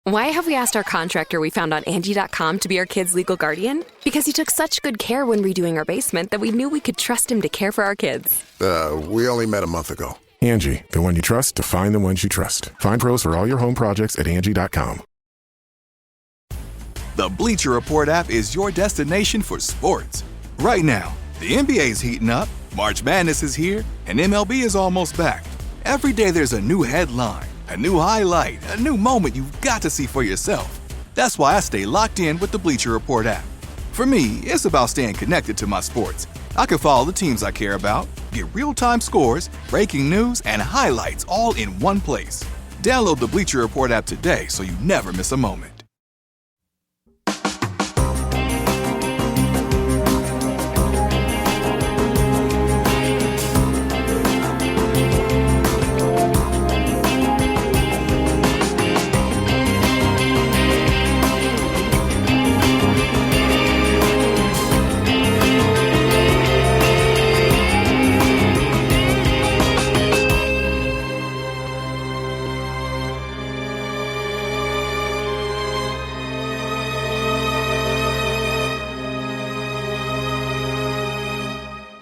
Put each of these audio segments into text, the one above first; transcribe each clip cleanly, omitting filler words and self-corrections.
Why have we asked our contractor we found on Angie.com to be our kids' legal guardian? Because he took such good care when redoing our basement that we knew we could trust him to care for our kids. We only met a month ago. Angie, the one you trust to find the ones you trust. Find pros for all your home projects at Angie.com. The Bleacher Report app is your destination for sports. Right now, the NBA is heating up, March Madness is here, and MLB is almost back. Every day there's a new headline, a new highlight, a new moment you've got to see for yourself. That's why I stay locked in with the Bleacher Report app. For me, it's about staying connected to my sports. I can follow the teams I care about, get real-time scores, breaking news, and highlights all in one place. Download the Bleacher Report app today so you never miss a moment.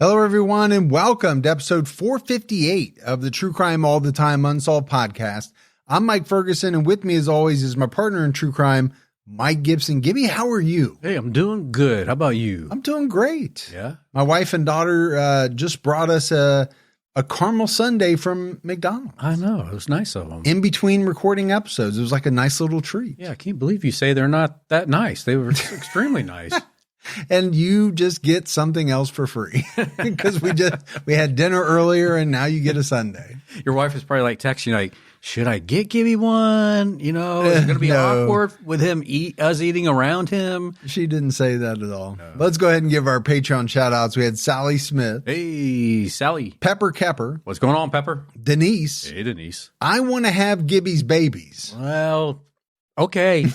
Hello, everyone, and welcome to episode 458 of the True Crime All the Time Unsolved podcast. I'm Mike Ferguson, and with me, as always, is my partner in true crime, Mike Gibson. Gibby, how are you? Hey, I'm doing good. How about you? I'm doing great. Yeah? My wife and daughter just brought us a caramel sundae from McDonald's. I know. It was nice of them. In between recording episodes. It was like a nice little treat. Yeah, I can't believe you say they're not that nice. They were extremely nice. And you just get something else for free because we had dinner earlier and now you get a sundae. Your wife is probably like texting you like, should I get Gibby one? You know, it's going to be awkward with us eating around him. She didn't say that at all. No. Let's go ahead and give our Patreon shout outs. We had Sally Smith. Hey, Sally. Pepper Kepper. What's going on, Pepper? Denise. Hey, Denise. I want to have Gibby's babies. Well, okay.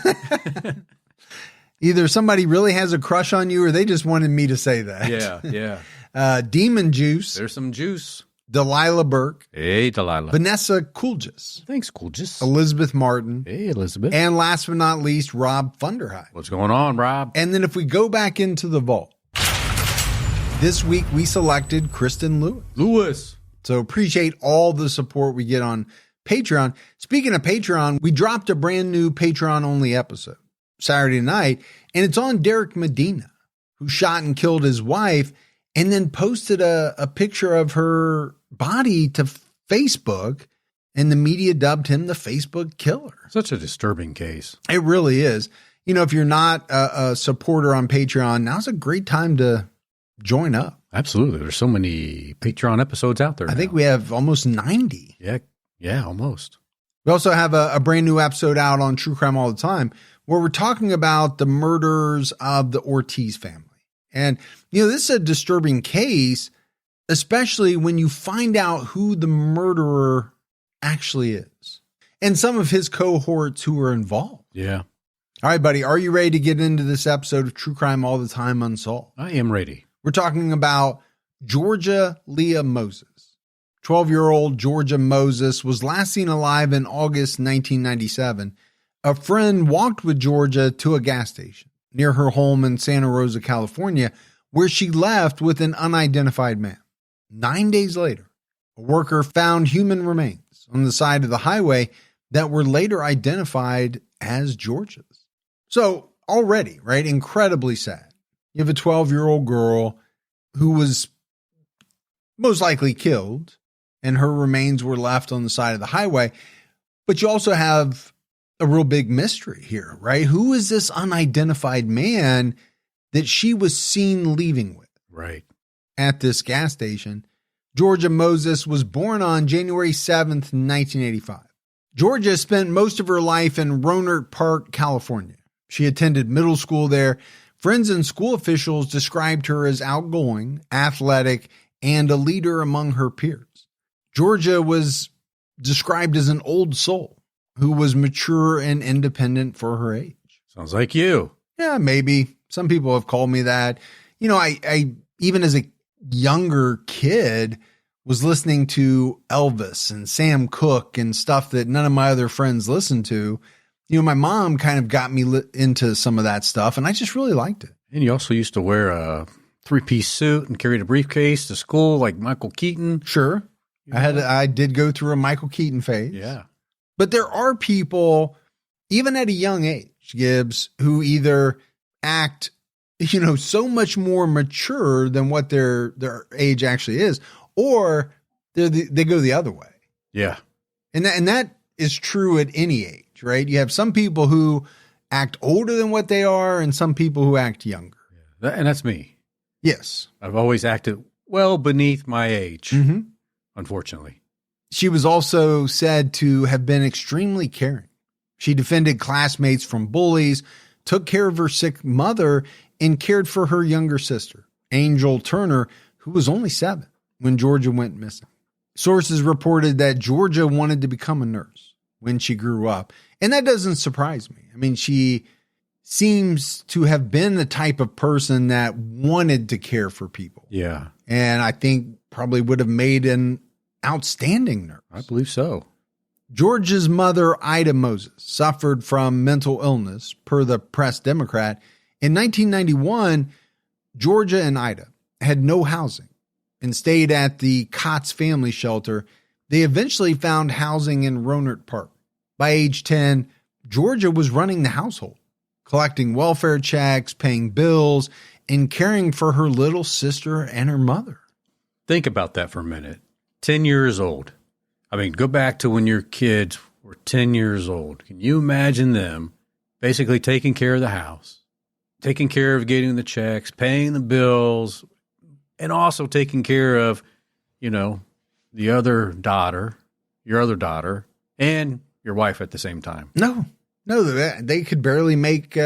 Either somebody really has a crush on you or they just wanted me to say that. Yeah. Demon Juice. There's some juice. Delilah Burke. Hey, Delilah. Vanessa Coolgis. Thanks, Coolgis. Elizabeth Martin. Hey, Elizabeth. And last but not least, Rob Funderhide. What's going on, Rob? And then if we go back into the vault, this week we selected Kristen Lewis. So appreciate all the support we get on Patreon. Speaking of Patreon, we dropped a brand new Patreon-only episode Saturday night, and it's on Derek Medina, who shot and killed his wife and then posted a picture of her body to Facebook, and the media dubbed him the Facebook killer. Such a disturbing case. It really is. You know, if you're not a supporter on Patreon, now's a great time to join up. Absolutely. There's so many Patreon episodes out there. I think we have almost 90. Yeah, almost. We also have a brand new episode out on True Crime All the Time, where we're talking about the murders of the Ortiz family. And, you know, this is a disturbing case, especially when you find out who the murderer actually is and some of his cohorts who are involved. Yeah. All right, buddy, are you ready to get into this episode of True Crime All the Time Unsolved? I am ready. We're talking about Georgia Leah Moses. 12-year-old Georgia Moses was last seen alive in August 1997. A friend walked with Georgia to a gas station near her home in Santa Rosa, California, where she left with an unidentified man. 9 days later, a worker found human remains on the side of the highway that were later identified as Georgia's. So already, right, incredibly sad. You have a 12-year-old girl who was most likely killed, and her remains were left on the side of the highway. But you also have a real big mystery here, right? Who is this unidentified man that she was seen leaving with? Right. At this gas station. Georgia Moses was born on January 7th, 1985. Georgia spent most of her life in Rohnert Park, California. She attended middle school there. Friends and school officials described her as outgoing, athletic, and a leader among her peers. Georgia was described as an old soul who was mature and independent for her age. Sounds like you. Yeah, maybe. Some people have called me that. You know, I even as a younger kid was listening to Elvis and Sam Cooke and stuff that none of my other friends listened to. My mom kind of got me into some of that stuff, and I just really liked it. And you also used to wear a 3-piece suit and carried a briefcase to school like Michael Keaton. Sure. I did go through a Michael Keaton phase. Yeah. But there are people, even at a young age, Gibbs, who either act, so much more mature than what their age actually is, or they go the other way. Yeah. And that is true at any age, right? You have some people who act older than what they are and some people who act younger. And that's me. Yes. I've always acted well beneath my age, unfortunately. She was also said to have been extremely caring. She defended classmates from bullies, took care of her sick mother, and cared for her younger sister, Angel Turner, who was only 7 when Georgia went missing. Sources reported that Georgia wanted to become a nurse when she grew up, and that doesn't surprise me. I mean, she seems to have been the type of person that wanted to care for people. Yeah. And I think probably would have made an outstanding nurse. I believe so. Georgia's mother, Ida Moses, suffered from mental illness, per the Press Democrat. In 1991, Georgia and Ida had no housing and stayed at the Cots family shelter. They eventually found housing in Rohnert Park. By age 10, Georgia was running the household, collecting welfare checks, paying bills, and caring for her little sister and her mother. Think about that for a minute. 10 years old. I mean, go back to when your kids were 10 years old. Can you imagine them basically taking care of the house, taking care of getting the checks, paying the bills, and also taking care of, the other daughter, your other daughter, and your wife at the same time? No, they could barely make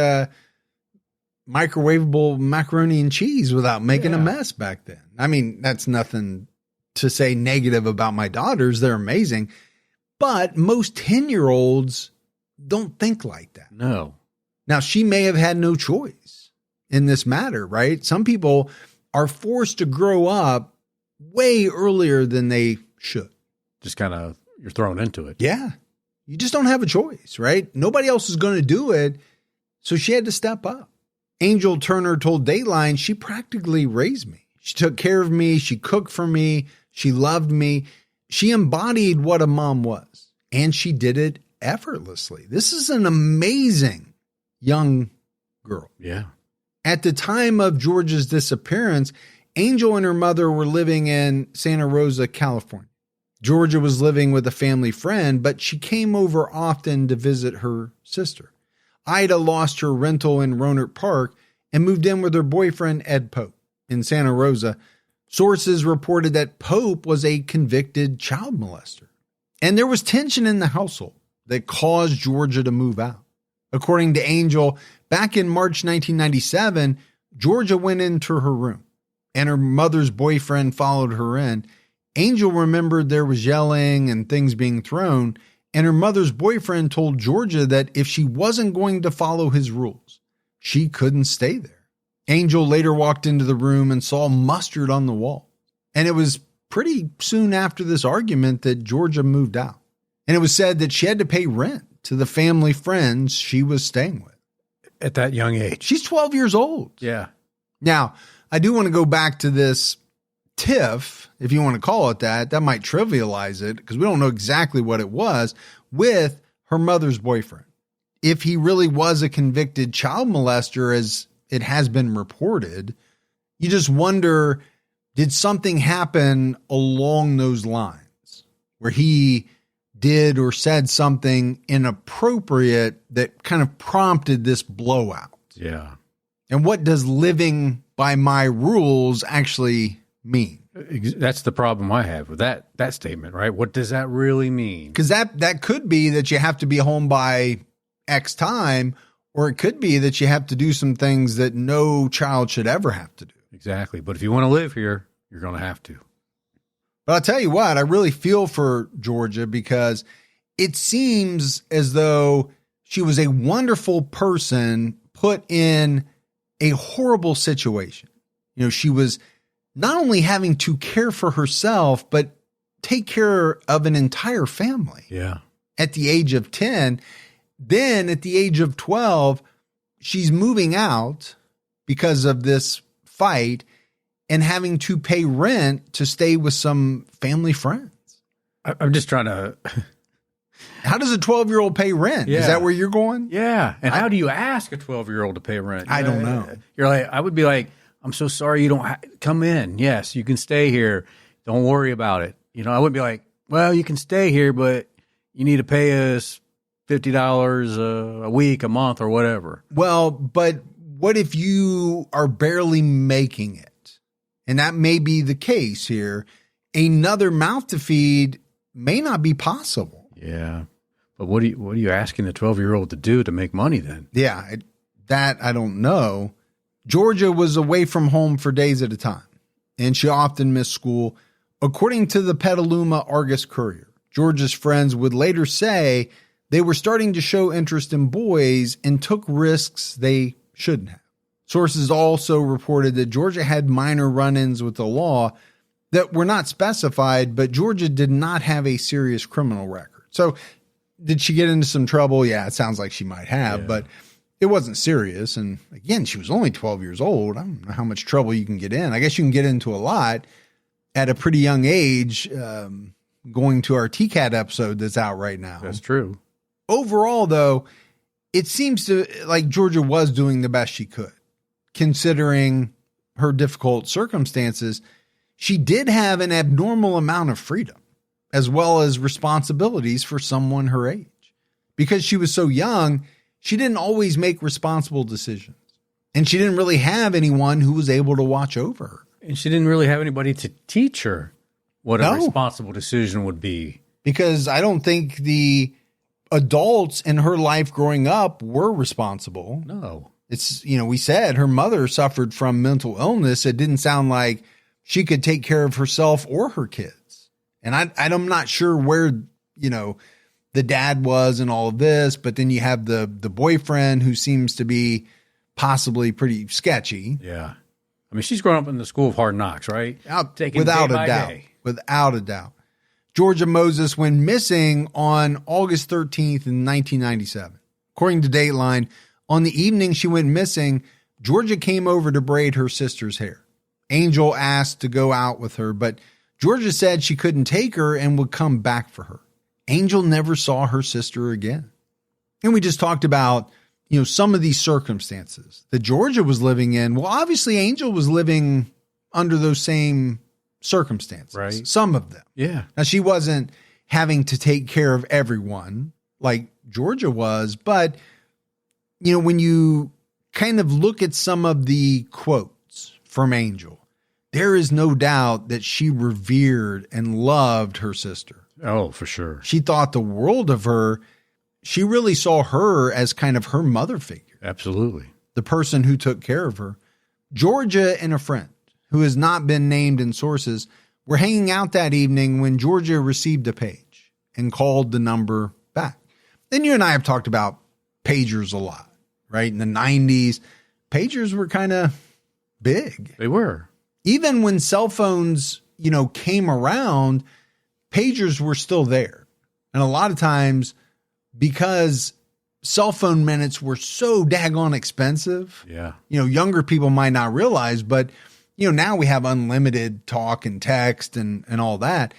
microwavable macaroni and cheese without making a mess back then. I mean, that's nothing to say negative about my daughters. They're amazing. But most 10-year-olds don't think like that. No. Now, she may have had no choice in this matter, right? Some people are forced to grow up way earlier than they should. Just kind of, you're thrown into it. Yeah. You just don't have a choice, right? Nobody else is going to do it. So she had to step up. Angel Turner told Dateline, she practically raised me. She took care of me. She cooked for me. She loved me. She embodied what a mom was, and she did it effortlessly. This is an amazing young girl. Yeah. At the time of Georgia's disappearance, Angel and her mother were living in Santa Rosa, California. Georgia was living with a family friend, but she came over often to visit her sister. Ida lost her rental in Rohnert Park and moved in with her boyfriend, Ed Pope, in Santa Rosa. Sources reported that Pope was a convicted child molester. And there was tension in the household that caused Georgia to move out. According to Angel, back in March 1997, Georgia went into her room and her mother's boyfriend followed her in. Angel remembered there was yelling and things being thrown, and her mother's boyfriend told Georgia that if she wasn't going to follow his rules, she couldn't stay there. Angel later walked into the room and saw mustard on the wall. And it was pretty soon after this argument that Georgia moved out. And it was said that she had to pay rent to the family friends she was staying with. At that young age. She's 12 years old. Yeah. Now, I do want to go back to this tiff, if you want to call it that. That might trivialize it because we don't know exactly what it was, with her mother's boyfriend. If he really was a convicted child molester, as it has been reported, you just wonder, did something happen along those lines where he did or said something inappropriate that kind of prompted this blowout? Yeah. And what does living by my rules actually mean? That's the problem I have with that statement, right? What does that really mean? Because that could be that you have to be home by X time, or it could be that you have to do some things that no child should ever have to do. Exactly. But if you want to live here, you're going to have to. But I'll tell you what, I really feel for Georgia because it seems as though she was a wonderful person put in a horrible situation. She was not only having to care for herself, but take care of an entire family. Yeah. At the age of 10. Then at the age of 12, she's moving out because of this fight and having to pay rent to stay with some family friends. I'm just trying to... How does a 12-year-old pay rent? Yeah. Is that where you're going? Yeah. And how do you ask a 12-year-old to pay rent? I don't know. You're like, I would be like, I'm so sorry you don't come in. Yes, you can stay here. Don't worry about it. I wouldn't be like, well, you can stay here, but you need to pay us $50 a week, a month, or whatever. Well, but what if you are barely making it? And that may be the case here. Another mouth to feed may not be possible. Yeah. But what are you asking the 12-year-old to do to make money then? Yeah, that I don't know. Georgia was away from home for days at a time, and she often missed school. According to the Petaluma Argus-Courier, Georgia's friends would later say they were starting to show interest in boys and took risks they shouldn't have. Sources also reported that Georgia had minor run-ins with the law that were not specified, but Georgia did not have a serious criminal record. So did she get into some trouble? Yeah, it sounds like she might have, but it wasn't serious. And again, she was only 12 years old. I don't know how much trouble you can get in. I guess you can get into a lot at a pretty young age, going to our TCAT episode that's out right now. That's true. Overall, though, it seems to like Georgia was doing the best she could, considering her difficult circumstances. She did have an abnormal amount of freedom, as well as responsibilities for someone her age. Because she was so young, she didn't always make responsible decisions. And she didn't really have anyone who was able to watch over her. And she didn't really have anybody to teach her what a responsible decision would be. Because I don't think the adults in her life growing up were responsible. No. It's, we said her mother suffered from mental illness. It didn't sound like she could take care of herself or her kids. And I'm not sure where, the dad was in all of this, but then you have the boyfriend who seems to be possibly pretty sketchy. Yeah. I mean, she's grown up in the school of hard knocks, right? Without a doubt. Without a doubt. Georgia Moses went missing on August 13th in 1997. According to Dateline, on the evening she went missing, Georgia came over to braid her sister's hair. Angel asked to go out with her, but Georgia said she couldn't take her and would come back for her. Angel never saw her sister again. And we just talked about, some of these circumstances that Georgia was living in. Well, obviously Angel was living under those same circumstances. Right. Some of them. Yeah. Now, she wasn't having to take care of everyone like Georgia was, but, when you kind of look at some of the quotes from Angel, there is no doubt that she revered and loved her sister. Oh, for sure. She thought the world of her. She really saw her as kind of her mother figure. Absolutely. The person who took care of her. Georgia and a friend who has not been named in sources were hanging out that evening when Georgia received a page and called the number back. And you and I have talked about pagers a lot, right? In the 90s, pagers were kind of big. They were. Even when cell phones, came around, pagers were still there. And a lot of times, because cell phone minutes were so daggone expensive, younger people might not realize, but, now we have unlimited talk and text and all that.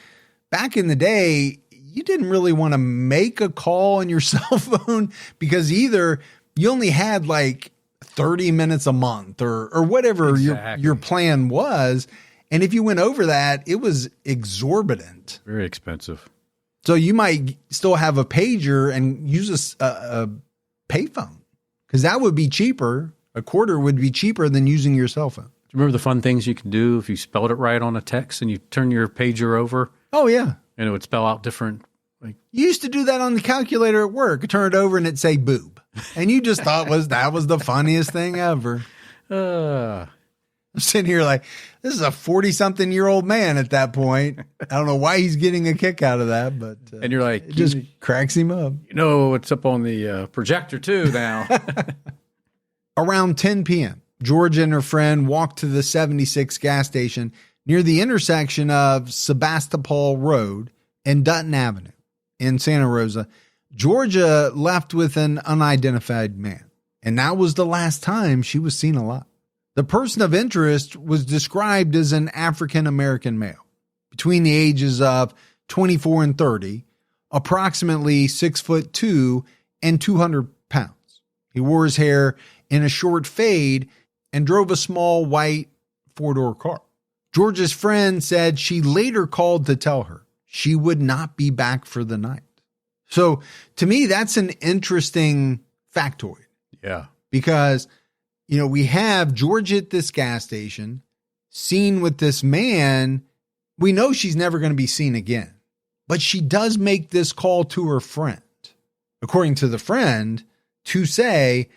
Back in the day, you didn't really want to make a call on your cell phone because either you only had like 30 minutes a month or whatever your plan was. And if you went over that, it was exorbitant. Very expensive. So you might still have a pager and use a payphone because that would be cheaper. A quarter would be cheaper than using your cell phone. Do you remember the fun things you could do if you spelled it right on a text and you turn your pager over? Oh, yeah. And it would spell out different. You used to do that on the calculator at work. Turn it over and it'd say boob. And you just thought that was the funniest thing ever. I'm sitting here like, this is a 40-something-year-old man at that point. I don't know why he's getting a kick out of that, but and you're like, it just cracks him up. What's up on the projector too now. Around 10 p.m., Georgia and her friend walked to the 76 gas station near the intersection of Sebastopol Road and Dutton Avenue in Santa Rosa. Georgia left with an unidentified man, and that was the last time she was seen alive. The person of interest was described as an African-American male between the ages of 24 and 30, approximately 6'2" and 200 pounds. He wore his hair in a short fade and drove a small white four-door car. Georgia's friend said she later called to tell her she would not be back for the night. So to me, that's an interesting factoid. Yeah. Because, we have Georgia at this gas station, seen with this man. We know she's never going to be seen again. But she does make this call to her friend, according to the friend, to say,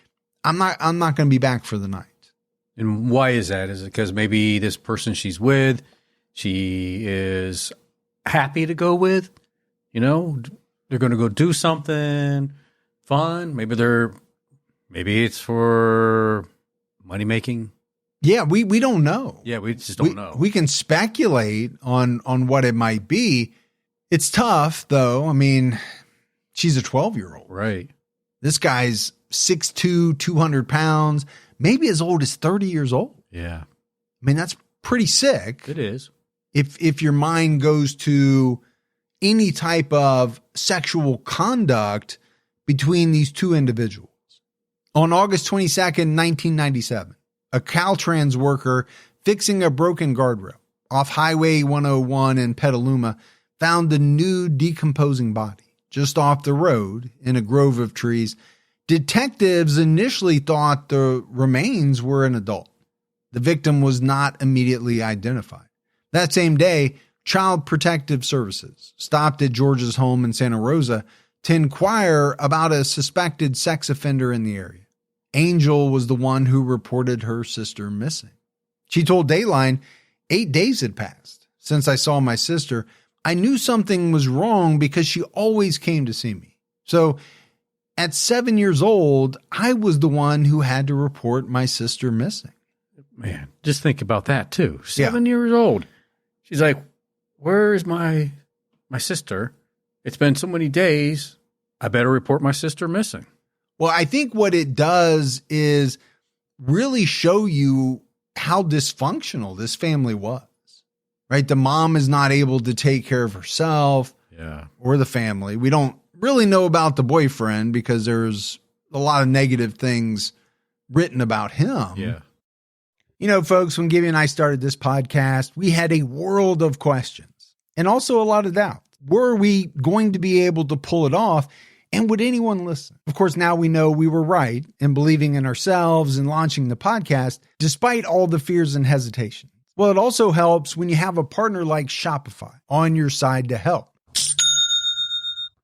I'm not going to be back for the night. And why is that? Is it because maybe this person she's with, she is happy to go with? They're going to go do something fun. Maybe it's for money making. Yeah, we don't know. Yeah, we just don't know. We can speculate on what it might be. It's tough, though. I mean, she's a 12-year-old. Right. This guy's 6'2", 200 pounds, maybe as old as 30 years old. Yeah. I mean, that's pretty sick. It is. If your mind goes to any type of sexual conduct between these two individuals. On August 22nd, 1997, a Caltrans worker fixing a broken guardrail off Highway 101 in Petaluma found a nude, decomposing body just off the road in a grove of trees. Detectives initially thought the remains were an adult. The victim was not immediately identified. That same day, Child Protective Services stopped at Georgia's home in Santa Rosa to inquire about a suspected sex offender in the area. Angel was the one who reported her sister missing. She told Dateline, 8 days had passed since I saw my sister. I knew something was wrong because she always came to see me. So at 7 years old, I was the one who had to report my sister missing. Man, just think about that too. 7 years old. She's like, where is my sister? It's been so many days. I better report my sister missing. Well, I think what it does is really show you how dysfunctional this family was, right? The mom is not able to take care of herself or the family. We don't really know about the boyfriend because there's a lot of negative things written about him. Yeah. Folks, when Gibby and I started this podcast, we had a world of questions and also a lot of doubt. Were we going to be able to pull it off? And would anyone listen? Of course, now we know we were right in believing in ourselves and launching the podcast, despite all the fears and hesitation. Well, it also helps when you have a partner like Shopify on your side to help.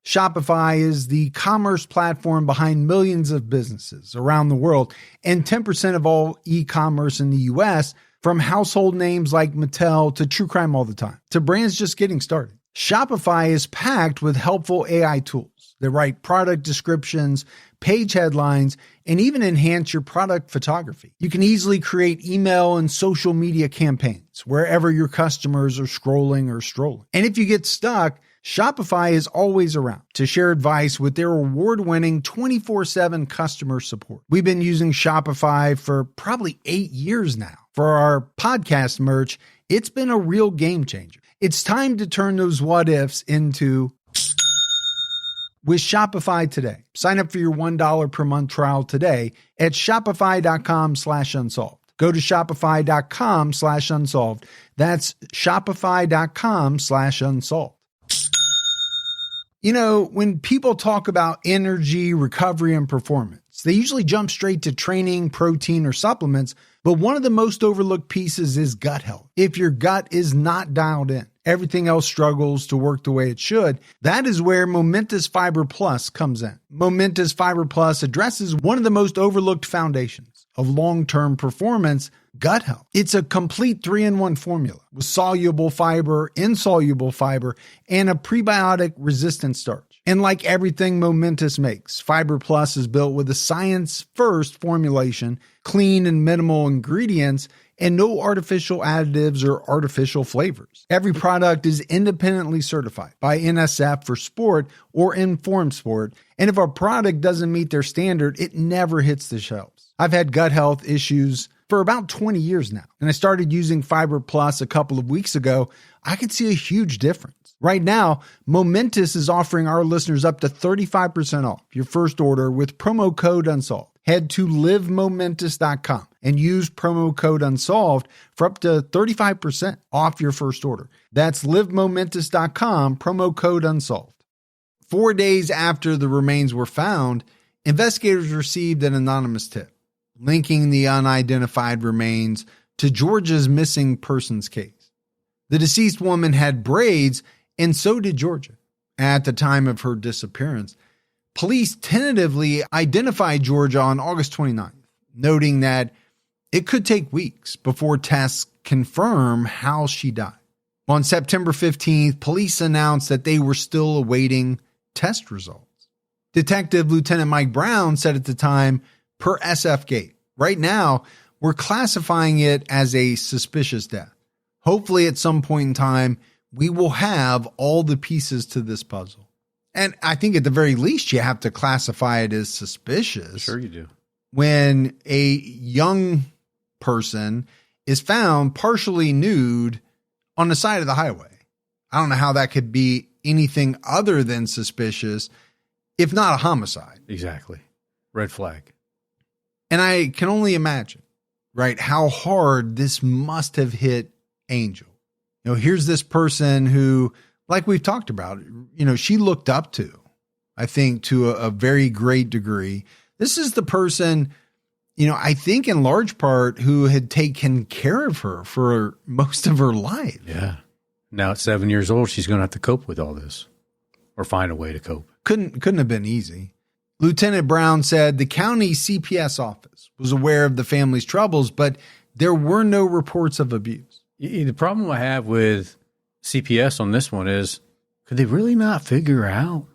Shopify is the commerce platform behind millions of businesses around the world and 10% of all e-commerce in the U.S., from household names like Mattel to True Crime All the Time to brands just getting started. Shopify is packed with helpful AI tools that write product descriptions, page headlines, and even enhance your product photography. You can easily create email and social media campaigns wherever your customers are scrolling or strolling. And if you get stuck, Shopify is always around to share advice with their award-winning 24/7 customer support. We've been using Shopify for probably 8 years now. For our podcast merch, it's been a real game changer. It's time to turn those what ifs into with Shopify today. Sign up for your $1 per month trial today at shopify.com/unsolved. Go to shopify.com/unsolved. That's shopify.com/unsolved. When people talk about energy, recovery, and performance, they usually jump straight to training, protein, or supplements, but one of the most overlooked pieces is gut health. If your gut is not dialed in, everything else struggles to work the way it should. That is where Momentous Fiber Plus comes in. Momentous Fiber Plus addresses one of the most overlooked foundations of long-term performance, gut health. It's a complete 3-in-1 formula with soluble fiber, insoluble fiber, and a prebiotic resistant starch. And like everything Momentous makes, Fiber Plus is built with a science-first formulation, clean and minimal ingredients, and no artificial additives or artificial flavors. Every product is independently certified by NSF for sport or Informed Sport, and if a product doesn't meet their standard, it never hits the shelves. I've had gut health issues for about 20 years now, and I started using Fiber Plus a couple of weeks ago. I could see a huge difference. Right now, Momentous is offering our listeners up to 35% off your first order with promo code UNSOLVED. Head to livemomentous.com and use promo code UNSOLVED for up to 35% off your first order. That's livemomentous.com, promo code UNSOLVED. 4 days after the remains were found, investigators received an anonymous tip linking the unidentified remains to Georgia's missing persons case. The deceased woman had braids, and so did Georgia. At the time of her disappearance, police tentatively identified Georgia on August 29th, noting that it could take weeks before tests confirm how she died. On September 15th, police announced that they were still awaiting test results. Detective Lieutenant Mike Brown said at the time, per SF Gate, right now, we're classifying it as a suspicious death. Hopefully at some point in time, we will have all the pieces to this puzzle. And I think at the very least, you have to classify it as suspicious. Sure you do. When a young person is found partially nude on the side of the highway. I don't know how that could be anything other than suspicious, if not a homicide. Exactly. Red flag. And I can only imagine, right, how hard this must have hit Angel. You know, here's this person who, like we've talked about, you know, she looked up to, I think, to a very great degree. This is the person, you know, I think in large part who had taken care of her for most of her life. Yeah. Now at 7 years old, she's going to have to cope with all this or find a way to cope. Couldn't have been easy. Lieutenant Brown said the county CPS office was aware of the family's troubles, but there were no reports of abuse. The problem I have with CPS on this one is, could they really not figure out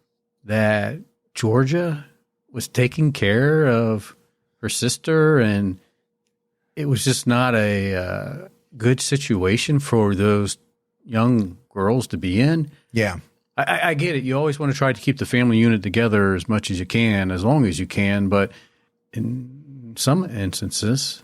that Georgia was taking care of her sister and it was just not a good situation for those young girls to be in? Yeah. I get it. You always want to try to keep the family unit together as much as you can, as long as you can. But in some instances,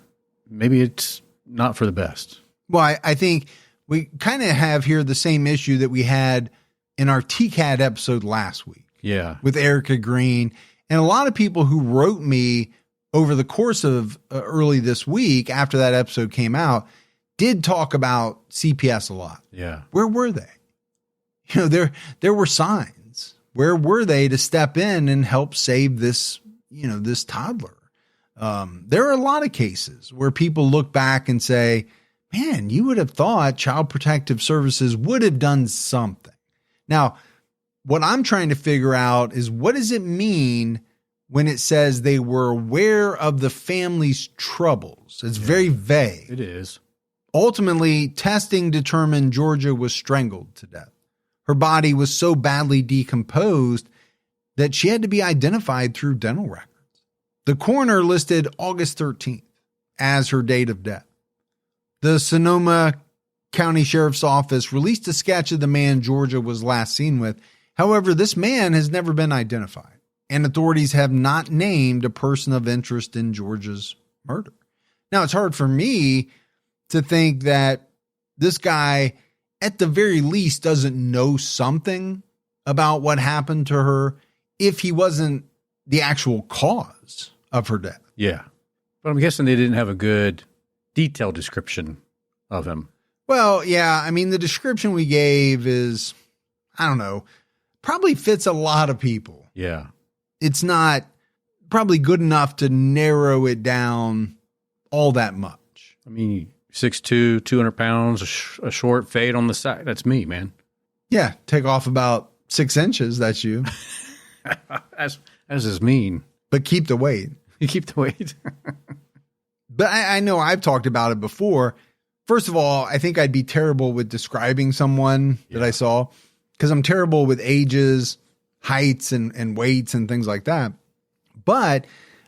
maybe it's not for the best. Well, I think we kind of have here the same issue that we had in our TCAT episode last week. Yeah. With Erica Green. And a lot of people who wrote me over the course of early this week after that episode came out did talk about CPS a lot. Yeah. Where were they? You know, there were signs. Where were they to step in and help save this, you know, this toddler? There are a lot of cases where people look back and say, man, you would have thought Child Protective Services would have done something. Now, what I'm trying to figure out is, what does it mean when it says they were aware of the family's troubles? It's very vague. It is. Ultimately, testing determined Georgia was strangled to death. Her body was so badly decomposed that she had to be identified through dental records. The coroner listed August 13th as her date of death. The Sonoma County Sheriff's Office released a sketch of the man Georgia was last seen with. However, this man has never been identified, and authorities have not named a person of interest in Georgia's murder. Now, it's hard for me to think that this guy, at the very least, doesn't know something about what happened to her if he wasn't the actual cause of her death. Yeah. But I'm guessing they didn't have a good detailed description of him. Well, yeah. I mean, the description we gave is, I don't know, probably fits a lot of people. Yeah. It's not probably good enough to narrow it down all that much. I mean, 6'2", 200 pounds, a short fade on the side. That's me, man. Yeah. Take off about 6 inches. That's you. That's just mean. But keep the weight. You keep the weight. But I know I've talked about it before. First of all, I think I'd be terrible with describing someone that I saw, because I'm terrible with ages. heights and weights and things like that. But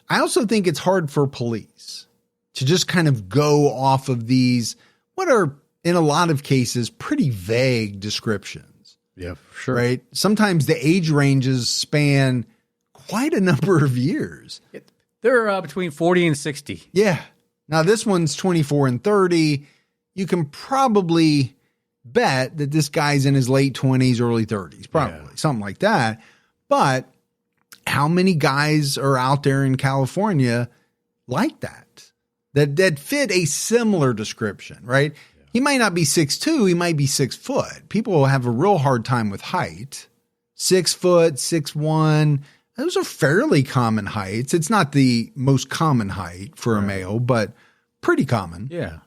I also think it's hard for police to just kind of go off of these, what are in a lot of cases, pretty vague descriptions. Yeah, for sure. Right? Sometimes the age ranges span quite a number of years. They're between 40 and 60. Yeah. Now this one's 24 and 30. You can probably bet that this guy's in his late 20s, early 30s, probably something like that. But how many guys are out there in California like that fit a similar description, right? Yeah. He might not be 6'2", he might be 6 foot. People will have a real hard time with height. 6 foot, 6'1", those are fairly common heights. It's not the most common height for a male, but pretty common. Yeah.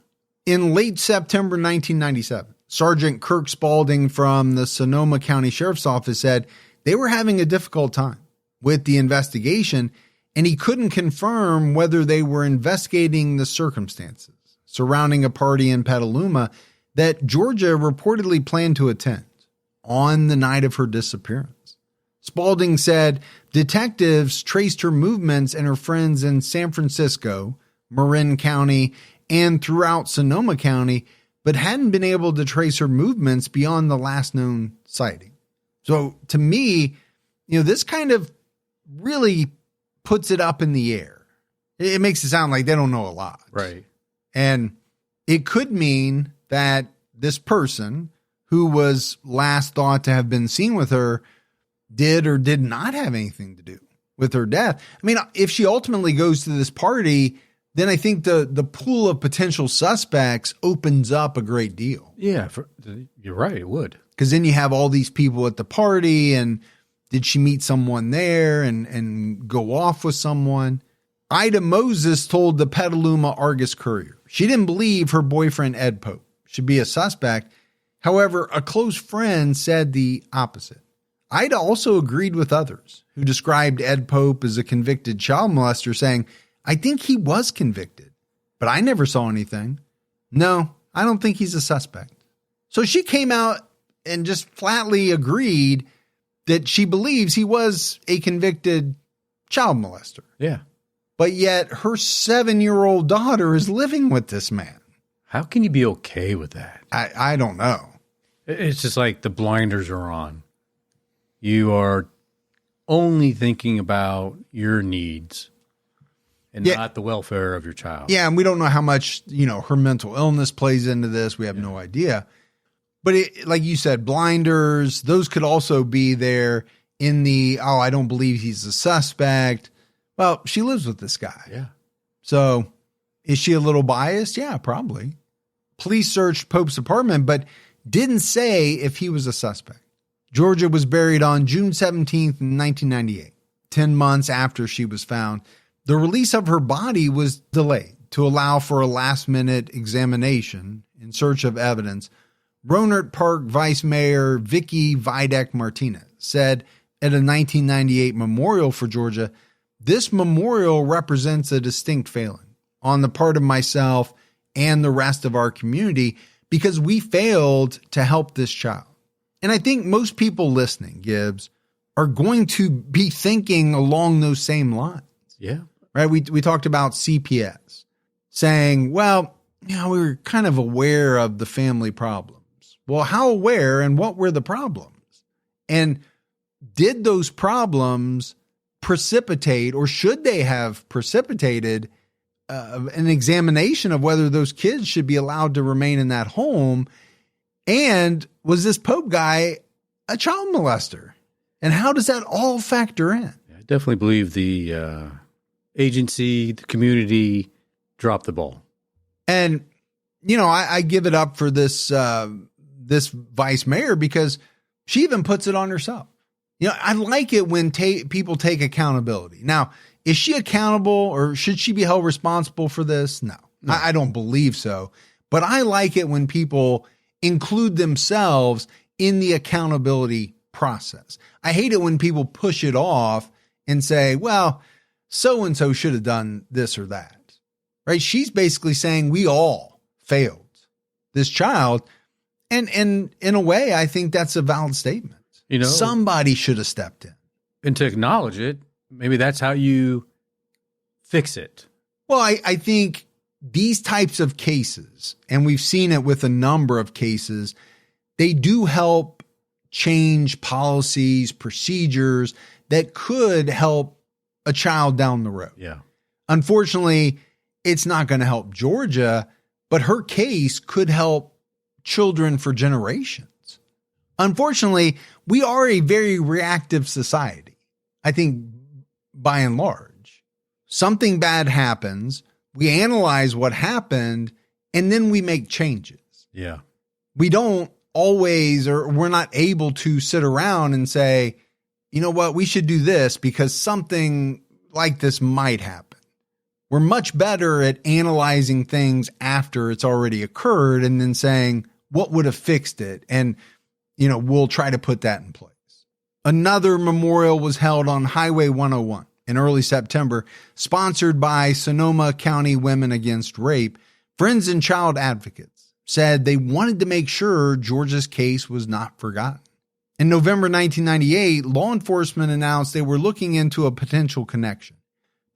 In late September 1997, Sergeant Kirk Spaulding from the Sonoma County Sheriff's Office said they were having a difficult time with the investigation, and he couldn't confirm whether they were investigating the circumstances surrounding a party in Petaluma that Georgia reportedly planned to attend on the night of her disappearance. Spaulding said detectives traced her movements and her friends in San Francisco, Marin County, and throughout Sonoma County, but hadn't been able to trace her movements beyond the last known sighting. So to me, this kind of really puts it up in the air. It makes it sound like they don't know a lot. Right. And it could mean that this person who was last thought to have been seen with her did or did not have anything to do with her death. I mean, if she ultimately goes to this party, then I think the pool of potential suspects opens up a great deal. Yeah, you're right, it would. Because then you have all these people at the party, and did she meet someone there and go off with someone? Ida Moses told the Petaluma Argus-Courier she didn't believe her boyfriend Ed Pope should be a suspect. However, a close friend said the opposite. Ida also agreed with others who described Ed Pope as a convicted child molester, saying, I think he was convicted, but I never saw anything. No, I don't think he's a suspect. So she came out and just flatly agreed that she believes he was a convicted child molester. Yeah. But yet her 7-year-old daughter is living with this man. How can you be okay with that? I don't know. It's just like the blinders are on. You are only thinking about your needs and not the welfare of your child. Yeah, and we don't know how much, her mental illness plays into this. We have no idea. But like you said, blinders, those could also be there in the, I don't believe he's a suspect. Well, she lives with this guy. Yeah. So is she a little biased? Yeah, probably. Police searched Pope's apartment, but didn't say if he was a suspect. Georgia was buried on June 17th, 1998, 10 months after she was found. The release of her body was delayed to allow for a last-minute examination in search of evidence. Rohnert Park Vice Mayor Vicky Videk Martinez said at a 1998 memorial for Georgia, this memorial represents a distinct failing on the part of myself and the rest of our community because we failed to help this child. And I think most people listening, Gibbs, are going to be thinking along those same lines. Yeah. Right? We talked about CPS saying, well, we were kind of aware of the family problems. Well, how aware and what were the problems? And did those problems precipitate, or should they have precipitated an examination of whether those kids should be allowed to remain in that home? And was this Pope guy a child molester? And how does that all factor in? I definitely believe the agency, the community dropped the ball. And, I give it up for this this vice mayor because she even puts it on herself. I like it when people take accountability. Now, is she accountable or should she be held responsible for this? No. I don't believe so. But I like it when people include themselves in the accountability process. I hate it when people push it off and say, well, so-and-so should have done this or that, right? She's basically saying we all failed this child. And in a way, I think that's a valid statement. Somebody should have stepped in. And to acknowledge it, maybe that's how you fix it. Well, I think these types of cases, and we've seen it with a number of cases, they do help change policies, procedures that could help a child down the road. Yeah. Unfortunately, it's not going to help Georgia, but her case could help children for generations. Unfortunately, we are a very reactive society, I think, by and large. Something bad happens, we analyze what happened, and then we make changes. Yeah. We don't always, or we're not able to sit around and say, you know what, we should do this because something like this might happen. We're much better at analyzing things after it's already occurred and then saying, what would have fixed it? And, we'll try to put that in place. Another memorial was held on Highway 101 in early September, sponsored by Sonoma County Women Against Rape. Friends and child advocates said they wanted to make sure Georgia's case was not forgotten. In November 1998, law enforcement announced they were looking into a potential connection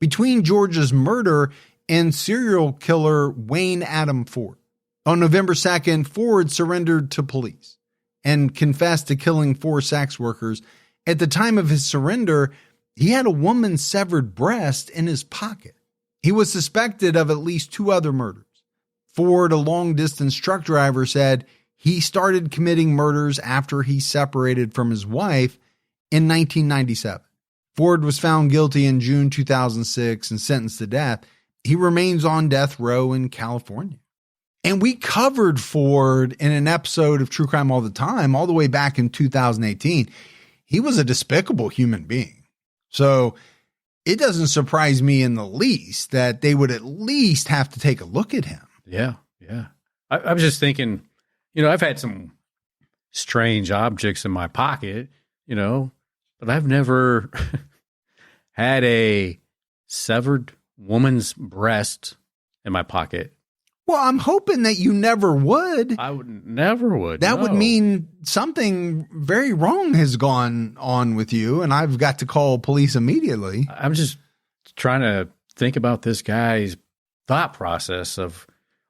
between Georgia's murder and serial killer Wayne Adam Ford. On November 2nd, Ford surrendered to police and confessed to killing 4 sex workers. At the time of his surrender, he had a woman's severed breast in his pocket. He was suspected of at least 2 other murders. Ford, a long-distance truck driver, said he started committing murders after he separated from his wife in 1997. Ford was found guilty in June 2006 and sentenced to death. He remains on death row in California. And we covered Ford in an episode of True Crime All the Time, all the way back in 2018. He was a despicable human being. So it doesn't surprise me in the least that they would at least have to take a look at him. Yeah. I was just thinking, I've had some strange objects in my pocket, but I've never had a severed woman's breast in my pocket. Well, I'm hoping that you never would. I never would. That would mean something very wrong has gone on with you, and I've got to call police immediately. I'm just trying to think about this guy's thought process of,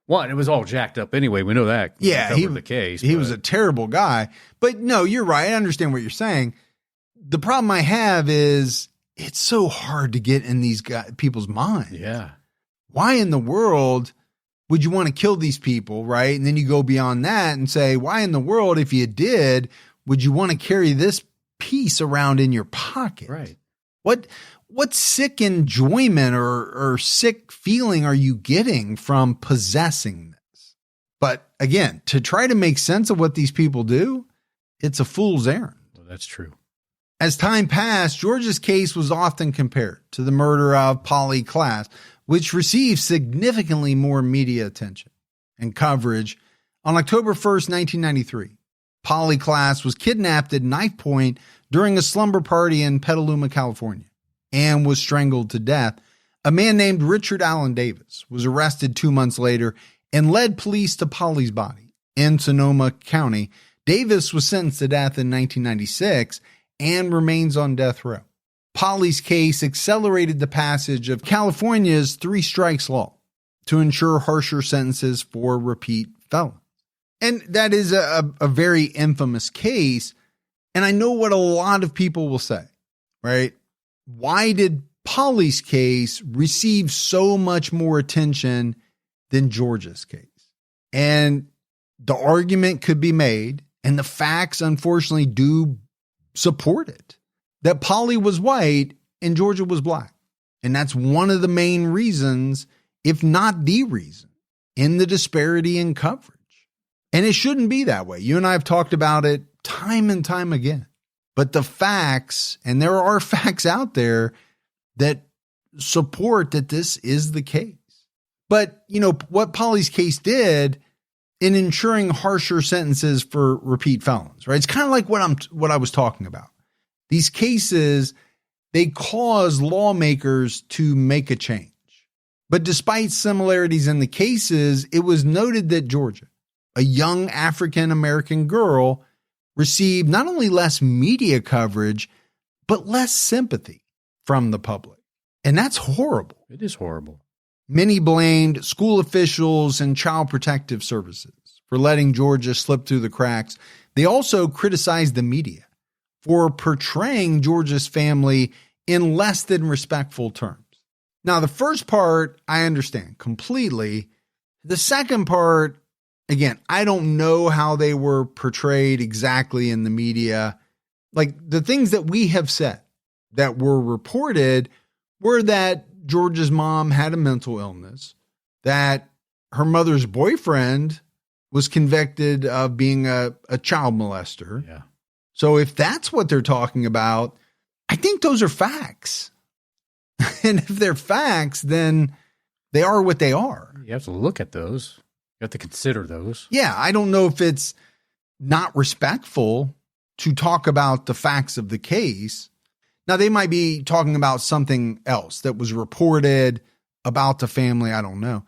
one, it was all jacked up anyway. We know that. Yeah, he the case. He was a terrible guy. But no, you're right. I understand what you're saying. The problem I have is it's so hard to get in these people's minds. Yeah. Why in the world would you want to kill these people, right? And then you go beyond that and say, why in the world, if you did, would you want to carry this piece around in your pocket? Right. What sick enjoyment or sick feeling are you getting from possessing this? But again, to try to make sense of what these people do, it's a fool's errand. Well, that's true. As time passed, Georgia's case was often compared to the murder of Polly Klaas, which received significantly more media attention and coverage. On October 1st, 1993, Polly Klaas was kidnapped at knife point during a slumber party in Petaluma, California, and was strangled to death. A man named Richard Allen Davis was arrested 2 months later and led police to Polly's body in Sonoma County. Davis was sentenced to death in 1996 and remains on death row. Polly's case accelerated the passage of California's 3 strikes law to ensure harsher sentences for repeat felons. And that is a very infamous case. And I know what a lot of people will say, right? Why did Polly's case receive so much more attention than Georgia's case? And the argument could be made, and the facts unfortunately do support it, that Polly was white and Georgia was black. And that's one of the main reasons, if not the reason, in the disparity in coverage. And it shouldn't be that way. You and I have talked about it time and time again. But the facts, and there are facts out there that support that this is the case. But, what Polly's case did in ensuring harsher sentences for repeat felons, right? It's kind of like what I was talking about. These cases, they cause lawmakers to make a change. But despite similarities in the cases, it was noted that Georgia, a young African-American girl, received not only less media coverage, but less sympathy from the public. And that's horrible. It is horrible. Many blamed school officials and child protective services for letting Georgia slip through the cracks. They also criticized the media for portraying Georgia's family in less than respectful terms. Now, the first part, I understand completely. The second part, again, I don't know how they were portrayed exactly in the media. Like the things that we have said that were reported were that Georgia's mom had a mental illness, that her mother's boyfriend was convicted of being a child molester. Yeah. So if that's what they're talking about, I think those are facts. And if they're facts, then they are what they are. You have to look at those. You have to consider those. Yeah, I don't know if it's not respectful to talk about the facts of the case. Now, they might be talking about something else that was reported about the family. I don't know.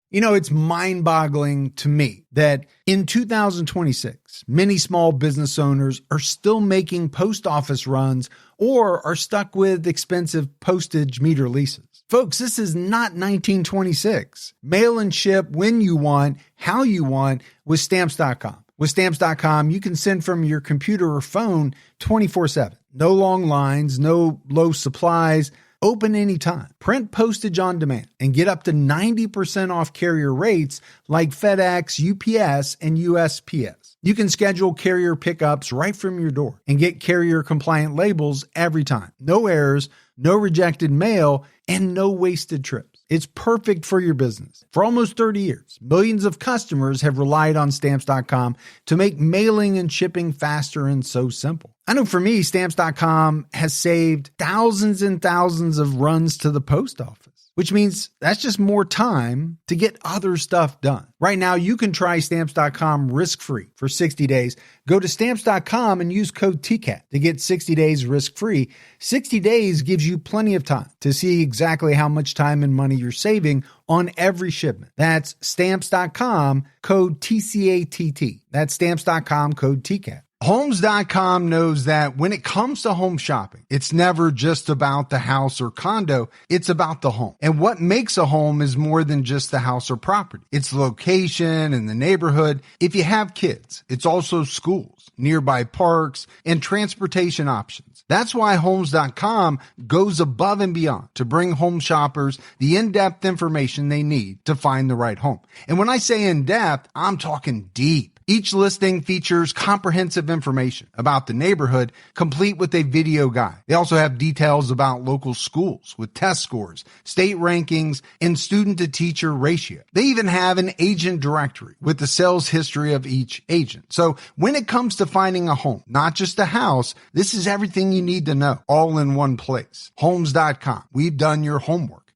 You know, it's mind-boggling to me that in 2026, many small business owners are still making post office runs or are stuck with expensive postage meter leases. Folks, this is not 1926. Mail and ship when you want, how you want with Stamps.com. With Stamps.com, you can send from your computer or phone 24/7. No long lines, no low supplies. Open anytime. Print postage on demand and get up to 90% off carrier rates like FedEx, UPS, and USPS. You can schedule carrier pickups right from your door and get carrier compliant labels every time. No errors, no rejected mail, and no wasted trips. It's perfect for your business. For almost 30 years, millions of customers have relied on Stamps.com to make mailing and shipping faster and so simple. I know for me, Stamps.com has saved thousands and thousands of runs to the post office, which means that's just more time to get other stuff done. Right now, you can try Stamps.com risk-free for 60 days. Go to Stamps.com and use code TCAT to get 60 days risk-free. 60 days gives you plenty of time to see exactly how much time and money you're saving on every shipment. That's Stamps.com, code TCATT. That's Stamps.com, code TCAT. Homes.com knows that when it comes to home shopping, it's never just about the house or condo, it's about the home. And what makes a home is more than just the house or property. It's the location and the neighborhood. If you have kids, it's also schools, nearby parks, and transportation options. That's why Homes.com goes above and beyond to bring home shoppers the in-depth information they need to find the right home. And when I say in-depth, I'm talking deep. Each listing features comprehensive information about the neighborhood, complete with a video guide. They also have details about local schools with test scores, state rankings, and student-to-teacher ratio. They even have an agent directory with the sales history of each agent. So when it comes to finding a home, not just a house, this is everything you need to know, all in one place. Homes.com. We've done your homework.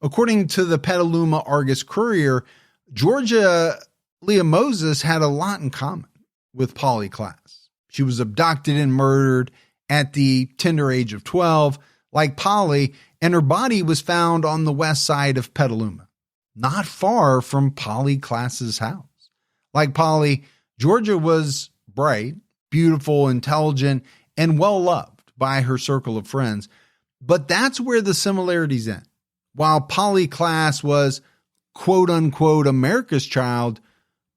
According to the Petaluma Argus-Courier, Georgia Leah Moses had a lot in common with Polly Klaas. She was abducted and murdered at the tender age of 12, like Polly, and her body was found on the west side of Petaluma, not far from Polly Klaas's house. Like Polly, Georgia was bright, beautiful, intelligent, and well-loved by her circle of friends, but that's where the similarities end. While Polly Klaas was, quote-unquote, America's child,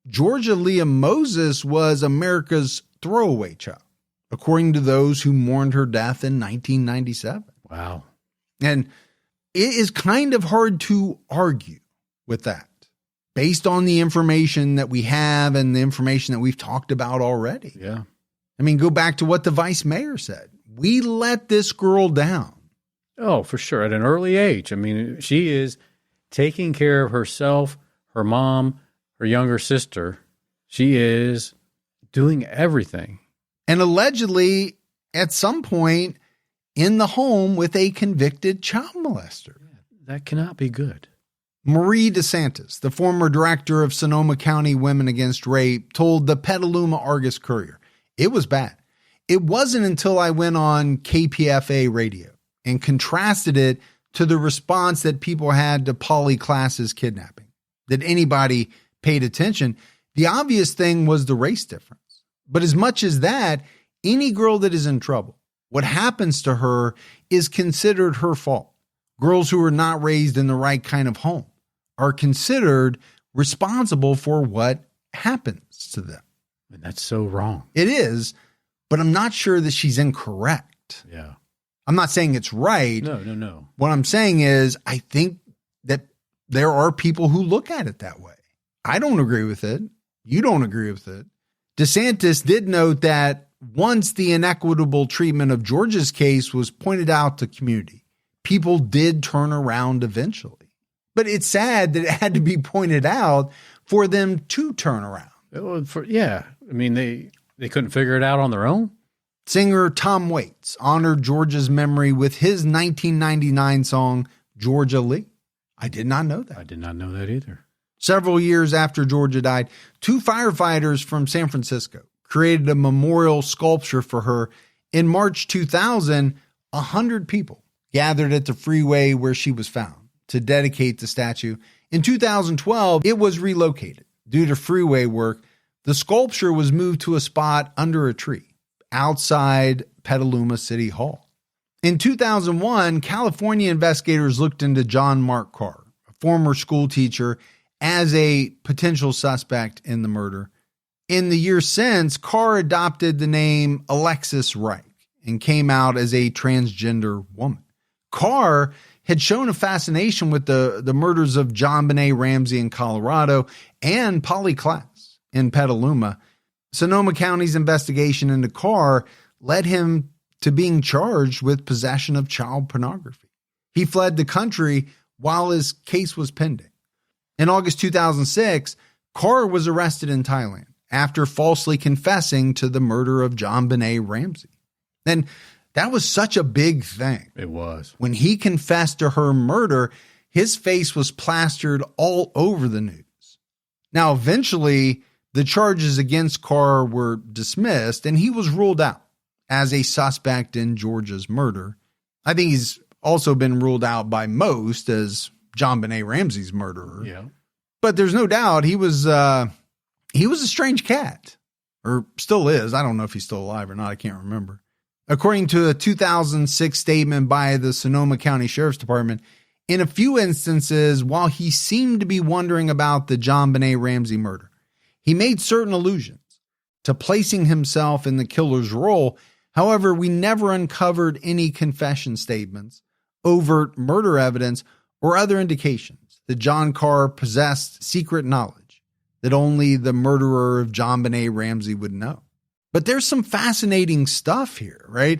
Georgia Leah Moses was America's throwaway child, according to those who mourned her death in 1997. Wow. And it is kind of hard to argue with that based on the information that we have and the information that we've talked about already. Yeah. I mean, go back to what the vice mayor said. We let this girl down. Oh, for sure. At an early age. I mean, she is taking care of herself, her mom, her younger sister. She is doing everything. And allegedly, at some point, in the home with a convicted child molester. That cannot be good. Marie DeSantis, the former director of Sonoma County Women Against Rape, told the Petaluma Argus-Courier, it was bad. It wasn't until I went on KPFA radio and contrasted it to the response that people had to Polly Klaas's kidnapping that anybody paid attention. The obvious thing was the race difference. But as much as that, any girl that is in trouble, What happens to her is considered her fault. Girls who are not raised in the right kind of home are considered responsible for what happens to them. And that's so wrong. It is, but I'm not sure that she's incorrect. Yeah. I'm not saying it's right. No. What I'm saying is I think that there are people who look at it that way. I don't agree with it. You don't agree with it. DeSantis did note that once the inequitable treatment of Georgia's case was pointed out to community, people did turn around eventually. But it's sad that it had to be pointed out for them to turn around. I mean, they couldn't figure it out on their own. Singer Tom Waits honored Georgia's memory with his 1999 song, Georgia Leah. I did not know that. I did not know that either. Several years after Georgia died, 2 firefighters from San Francisco created a memorial sculpture for her. In March 2000, 100 people gathered at the freeway where she was found to dedicate the statue. In 2012, it was relocated. Due to freeway work, the sculpture was moved to a spot under a tree outside Petaluma City Hall. In 2001, California investigators looked into John Mark Carr, a former school teacher, as a potential suspect in the murder. In the years since, Carr adopted the name Alexis Reich and came out as a transgender woman. Carr had shown a fascination with the murders of JonBenet Ramsey in Colorado and Polly Klaas in Petaluma. Sonoma County's investigation into Carr led him to being charged with possession of child pornography. He fled the country while his case was pending. In August 2006, Carr was arrested in Thailand after falsely confessing to the murder of JonBenet Ramsey. And that was such a big thing. It was. When he confessed to her murder, his face was plastered all over the news. Now, eventually, the charges against Carr were dismissed, and he was ruled out as a suspect in Georgia's murder. I think he's also been ruled out by most as JonBenet Ramsey's murderer. Yeah. But there's no doubt he was a strange cat, or still is. I don't know if he's still alive or not. I can't remember. According to a 2006 statement by the Sonoma County Sheriff's Department, in a few instances, while he seemed to be wondering about the JonBenet Ramsey murder, he made certain allusions to placing himself in the killer's role. However, we never uncovered any confession statements, overt murder evidence, or other indications that John Carr possessed secret knowledge that only the murderer of JonBenet Ramsey would know. But there's some fascinating stuff here, right?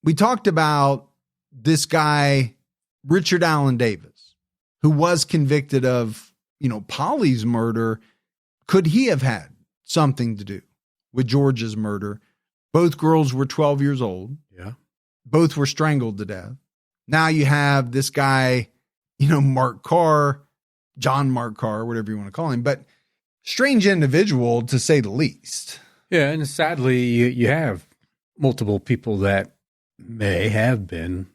We talked about this guy, Richard Allen Davis, who was convicted of, Polly's murder. Could he have had something to do with Georgia's murder? Both girls were 12 years old. Yeah. Both were strangled to death. Now you have this guy, Mark Carr, John Mark Carr, whatever you want to call him, but strange individual to say the least. Yeah, and sadly, you have multiple people that may have been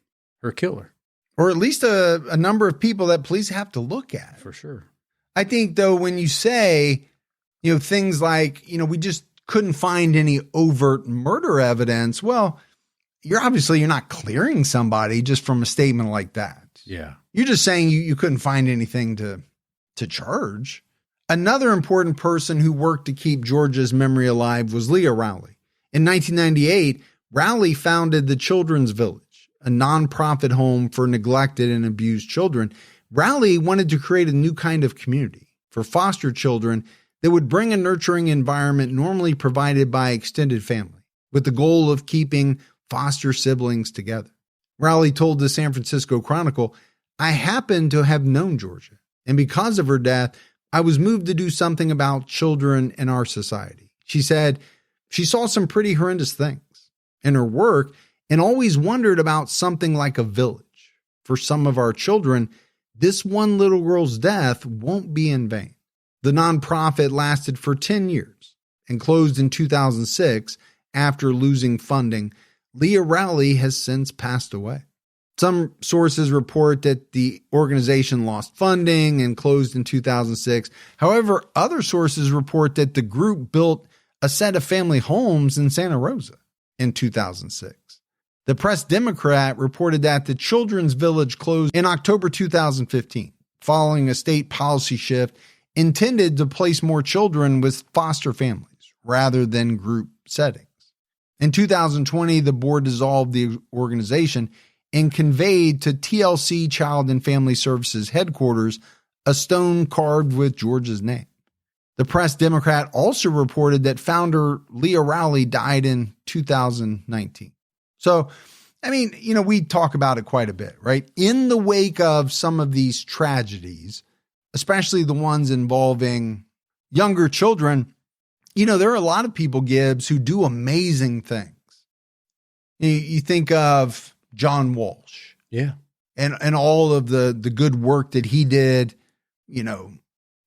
her killer. Or at least a number of people that police have to look at. For sure. I think, though, when you say, things like, we just couldn't find any overt murder evidence, well, you're not clearing somebody just from a statement like that. Yeah. You're just saying you couldn't find anything to charge. Another important person who worked to keep Georgia's memory alive was Leah Rowley. In 1998, Rowley founded the Children's Village, a nonprofit home for neglected and abused children. Rowley wanted to create a new kind of community for foster children that would bring a nurturing environment normally provided by extended family, with the goal of keeping foster siblings together. Rowley told the San Francisco Chronicle, "I happen to have known Georgia, and because of her death, I was moved to do something about children in our society." She said she saw some pretty horrendous things in her work and always wondered about something like a village. For some of our children, this one little girl's death won't be in vain. The nonprofit lasted for 10 years and closed in 2006 after losing funding. Leah Rowley has since passed away. Some sources report that the organization lost funding and closed in 2006. However, other sources report that the group built a set of family homes in Santa Rosa in 2006. The Press Democrat reported that the Children's Village closed in October 2015, following a state policy shift intended to place more children with foster families rather than group settings. In 2020, the board dissolved the organization and conveyed to TLC Child and Family Services headquarters a stone carved with Georgia's name. The Press Democrat also reported that founder Leah Rowley died in 2019. So, we talk about it quite a bit, right? In the wake of some of these tragedies, especially the ones involving younger children, there are a lot of people, Gibbs, who do amazing things. You think of John Walsh. Yeah. And all of the good work that he did,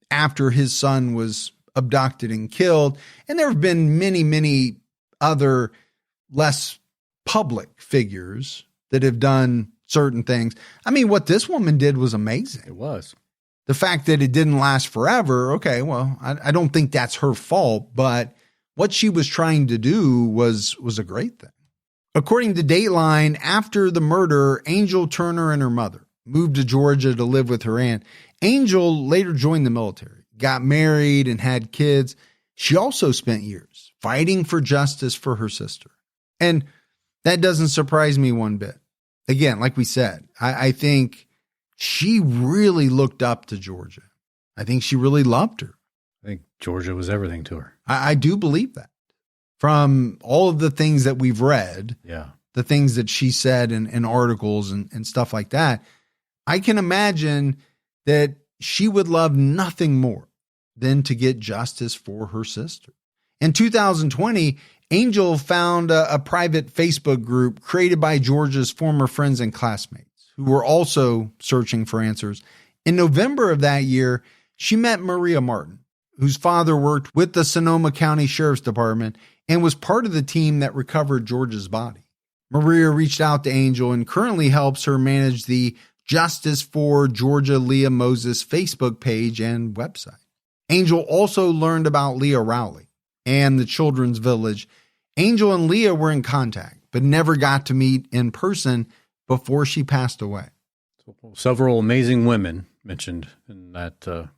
after his son was abducted and killed. And there have been many, many other less public figures that have done certain things. What this woman did was amazing. It was. The fact that it didn't last forever, okay, well, I don't think that's her fault, but what she was trying to do was a great thing. According to Dateline, after the murder, Angel Turner and her mother moved to Georgia to live with her aunt. Angel later joined the military, got married, and had kids. She also spent years fighting for justice for her sister. And that doesn't surprise me one bit. Again, like we said, I think she really looked up to Georgia. I think she really loved her. I think Georgia was everything to her. I do believe that. From all of the things that we've read, the things that she said in articles and stuff like that, I can imagine that she would love nothing more than to get justice for her sister. In 2020, Angel found a private Facebook group created by Georgia's former friends and classmates who were also searching for answers. In November of that year, she met Maria Martin, whose father worked with the Sonoma County Sheriff's Department and was part of the team that recovered Georgia's body. Maria reached out to Angel and currently helps her manage the Justice for Georgia Leah Moses Facebook page and website. Angel also learned about Leah Rowley and the Children's Village. Angel and Leah were in contact, but never got to meet in person before she passed away. Several amazing women mentioned in that.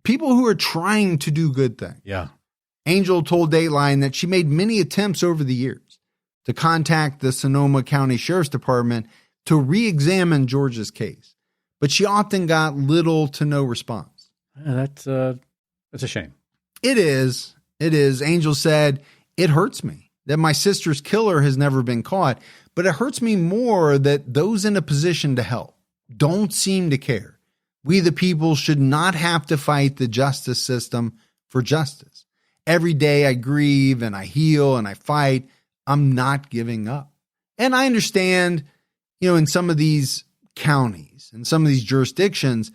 People who are trying to do good things. Yeah. Angel told Dateline that she made many attempts over the years to contact the Sonoma County Sheriff's Department to re-examine Georgia's case, but she often got little to no response. That's a shame. It is. Angel said, "It hurts me that my sister's killer has never been caught, but it hurts me more that those in a position to help don't seem to care. We, the people, should not have to fight the justice system for justice. Every day I grieve and I heal and I fight. I'm not giving up." And I understand, in some of these counties and some of these jurisdictions,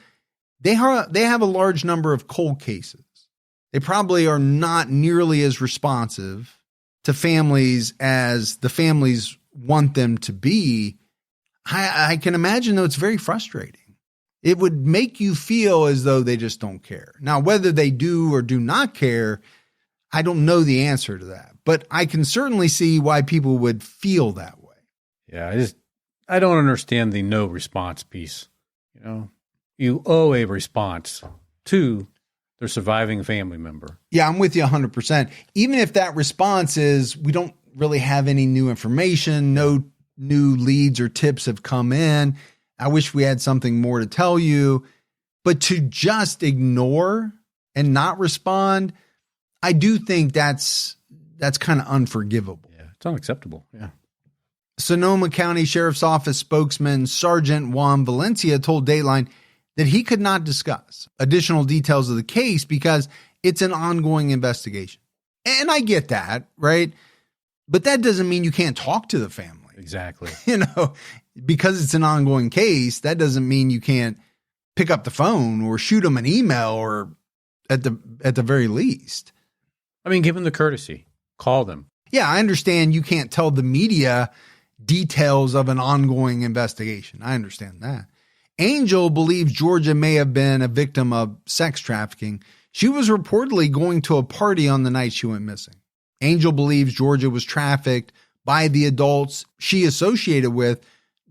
they have a large number of cold cases. They probably are not nearly as responsive to families as the families want them to be. I can imagine, though, it's very frustrating. It would make you feel as though they just don't care. Now, whether they do or do not care, I don't know the answer to that. But I can certainly see why people would feel that way. Yeah, I don't understand the no response piece. You owe a response to their surviving family member. Yeah, I'm with you 100%. Even if that response is, we don't really have any new information, no new leads or tips have come in, I wish we had something more to tell you. But to just ignore and not respond, I do think that's kind of unforgivable. Yeah, it's unacceptable. Yeah. Sonoma County Sheriff's Office spokesman Sergeant Juan Valencia told Dateline that he could not discuss additional details of the case because it's an ongoing investigation. And I get that, right? But that doesn't mean you can't talk to the family. Exactly. Because it's an ongoing case, that doesn't mean you can't pick up the phone or shoot them an email, or at the very least. Give them the courtesy. Call them. Yeah, I understand you can't tell the media details of an ongoing investigation. I understand that. Angel believes Georgia may have been a victim of sex trafficking. She was reportedly going to a party on the night she went missing. Angel believes Georgia was trafficked by the adults she associated with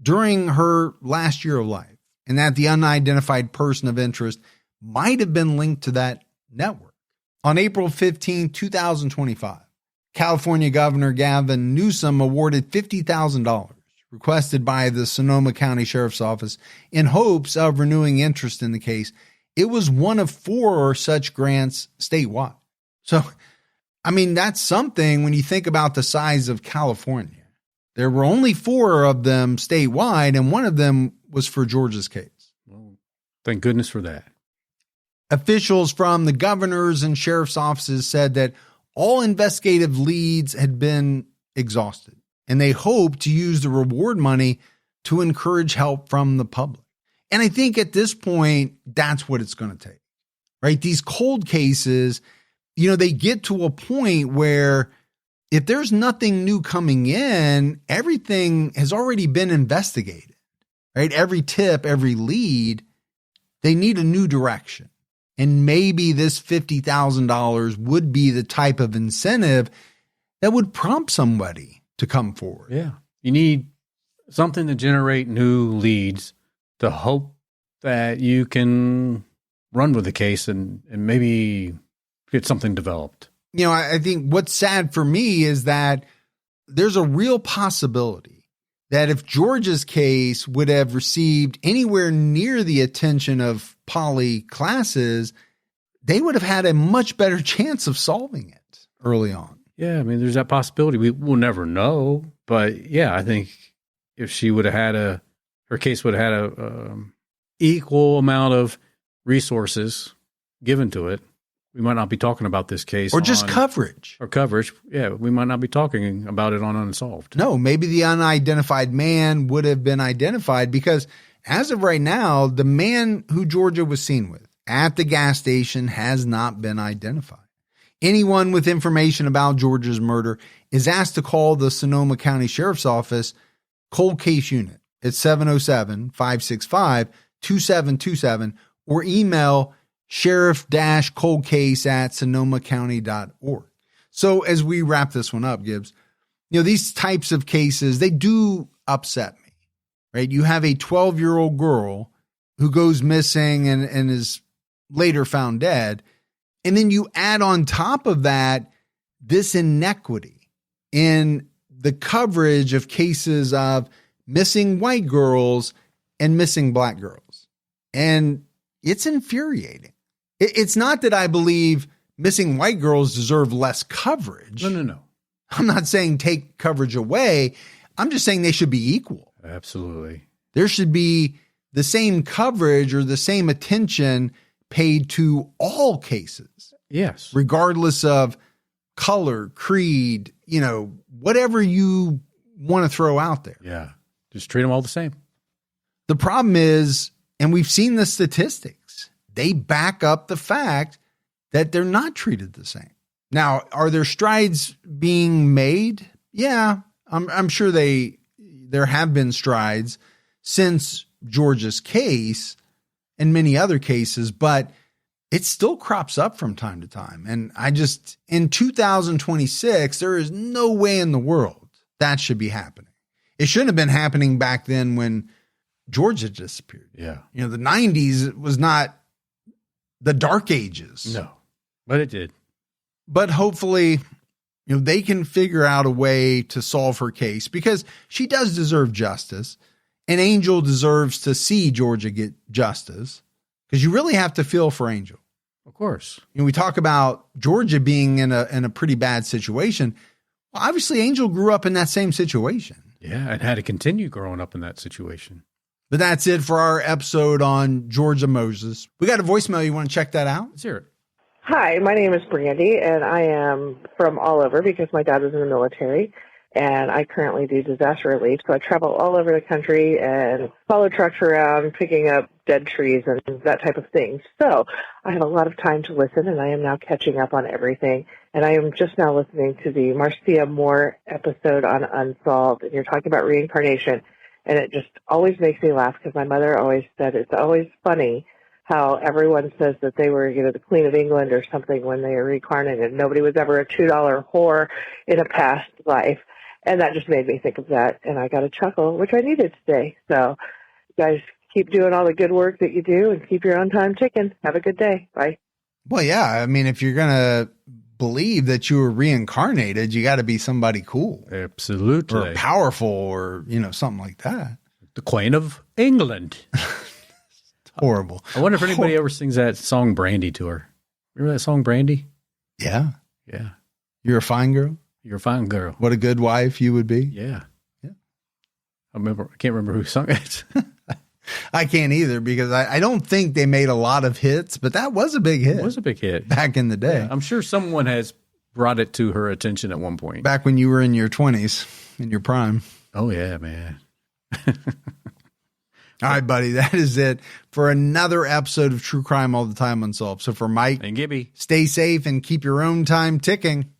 during her last year of life, and that the unidentified person of interest might have been linked to that network. On April 15, 2025, California Governor Gavin Newsom awarded $50,000 requested by the Sonoma County Sheriff's Office in hopes of renewing interest in the case. It was one of 4 such grants statewide. So, I mean, that's something when you think about the size of California. There were only 4 of them statewide, and one of them was for Georgia's case. Well, thank goodness for that. Officials from the governor's and sheriff's offices said that all investigative leads had been exhausted, and they hoped to use the reward money to encourage help from the public. And I think at this point, that's what it's going to take, right? These cold cases, they get to a point where if there's nothing new coming in, everything has already been investigated, right? Every tip, every lead, they need a new direction. And maybe this $50,000 would be the type of incentive that would prompt somebody to come forward. Yeah. You need something to generate new leads to hope that you can run with the case and maybe get something developed. I think what's sad for me is that there's a real possibility that if Georgia's case would have received anywhere near the attention of poly classes, they would have had a much better chance of solving it early on. Yeah, I mean, there's that possibility. We will never know. But yeah, I think if she would have had her case would have had a equal amount of resources given to it, we might not be talking about this case. Or just coverage. Or coverage. Yeah, we might not be talking about it on Unsolved. No, maybe the unidentified man would have been identified because as of right now, the man who Georgia was seen with at the gas station has not been identified. Anyone with information about Georgia's murder is asked to call the Sonoma County Sheriff's Office Cold Case Unit at 707-565-2727 or email sheriff-coldcase@sonomacounty.org. So as we wrap this one up, Gibbs, these types of cases, they do upset me, right? You have a 12-year-old girl who goes missing and is later found dead. And then you add on top of that this inequity in the coverage of cases of missing white girls and missing black girls. And it's infuriating. It's not that I believe missing white girls deserve less coverage. No. I'm not saying take coverage away. I'm just saying they should be equal. Absolutely. There should be the same coverage or the same attention paid to all cases. Yes. Regardless of color, creed, whatever you want to throw out there. Yeah. Just treat them all the same. The problem is, and we've seen the statistics, they back up the fact that they're not treated the same. Now, are there strides being made? Yeah, I'm sure there have been strides since Georgia's case and many other cases, but it still crops up from time to time. And in 2026, there is no way in the world that should be happening. It shouldn't have been happening back then when Georgia disappeared. Yeah. The 90s was not the dark ages. No, but it did. But hopefully, they can figure out a way to solve her case because she does deserve justice. And Angel deserves to see Georgia get justice because you really have to feel for Angel. Of course. We talk about Georgia being in a pretty bad situation. Well, obviously, Angel grew up in that same situation. Yeah, and had to continue growing up in that situation. But that's it for our episode on Georgia Moses. We got a voicemail. You want to check that out? Let's hear it. Hi, my name is Brandy, and I am from all over because my dad was in the military, and I currently do disaster relief. So I travel all over the country and follow trucks around, picking up dead trees and that type of thing. So I have a lot of time to listen, and I am now catching up on everything. And I am just now listening to the Marcia Moore episode on Unsolved, and you're talking about reincarnation. And it just always makes me laugh because my mother always said it's always funny how everyone says that they were, the Queen of England or something when they were reincarnated. Nobody was ever a $2 whore in a past life. And that just made me think of that. And I got a chuckle, which I needed today. So you guys keep doing all the good work that you do and keep your own time ticking. Have a good day. Bye. Well, yeah. I mean, if you're going to believe that you were reincarnated, you got to be somebody cool. Absolutely. Or powerful or, something like that. The Queen of England. Horrible. I wonder if anybody ever sings that song Brandy to her. Remember that song Brandy? Yeah. Yeah. You're a fine girl. You're a fine girl. What a good wife you would be. Yeah. Yeah. I can't remember who sung it. I can't either because I don't think they made a lot of hits, but that was a big hit. It was a big hit. Back in the day. Yeah, I'm sure someone has brought it to her attention at one point. Back when you were in your 20s, in your prime. Oh, yeah, man. All right, buddy. That is it for another episode of True Crime All the Time Unsolved. So for Mike and Gibby, stay safe and keep your own time ticking.